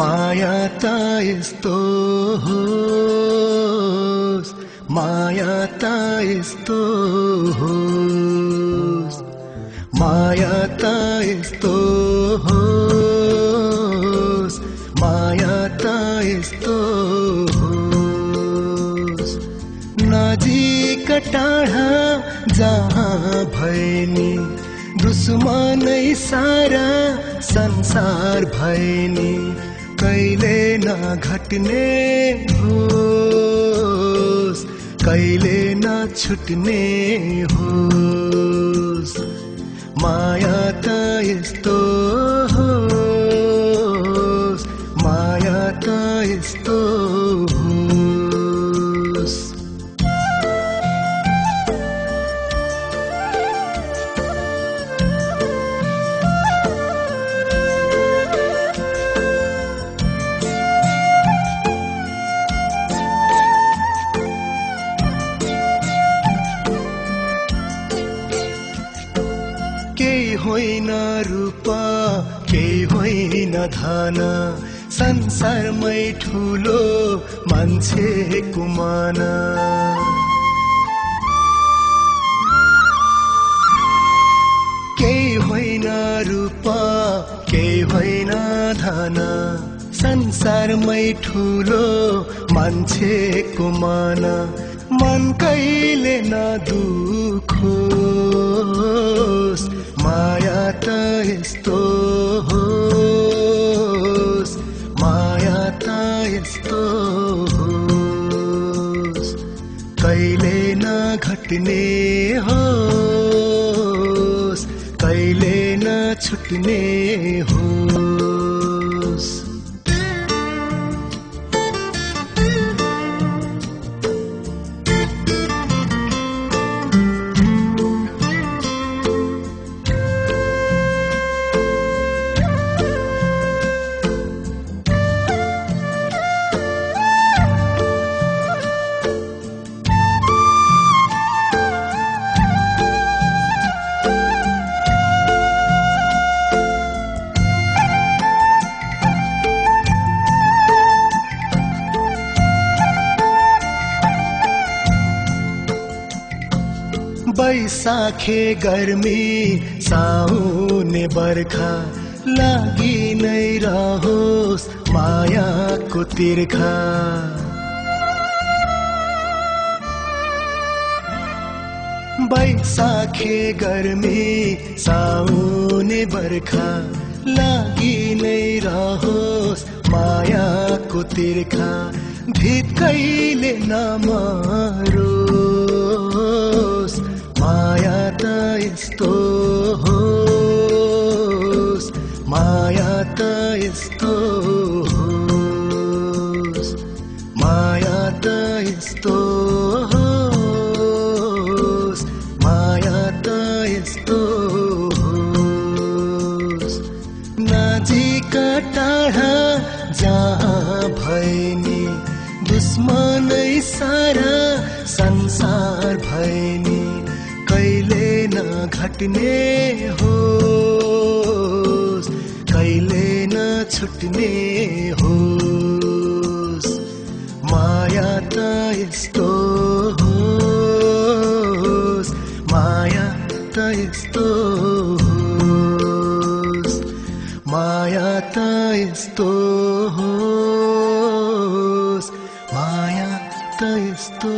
माया त यस्तो होस्, माया त यस्तो होस्, माया त यस्तो होस्, माया त यस्तो होस्। नजिक टाढा जहाँ भएनी दुश्मनै सारा संसार भएनी कहिले नघट्ने होस्, कहिले नछुट्ने होस्। माया त यस्तो होस्, माया त यस्तो होस्। केही होइन रूप, केही होइन धन, संसारमै ठुलो मान्छेको मान। केही होइन रूप, केही होइन धन, संसारमै ठुलो मान्छेको मान। मन कहिले नदुखोस्, माया त यस्तो होस्, माया त यस्तो होस्। कहिले नघट्ने होस्, कहिले नछुट्ने होस्। बैसाखे गर्मी साउने बर्खा लागि नै रहोस् मायाको तिर्खा। बैसाखे गर्मी साउने बर्खा लागि नै रहोस् मायाको तिर्खा। धित कहिले नमरोस्, माया त यस्तो होस्, माया त यस्तो होस्, माया त यस्तो होस्, माया त यस्तो होस्। नजिक टाढा जहाँ भएनी दुश्मनै सारा संसार भएनी कहिले नघट्ने होस्, कहिले नछुट्ने होस्। माया त यस्तो होस्, माया त यस्तो होस्, माया त यस्तो होस्, माया त यस्तो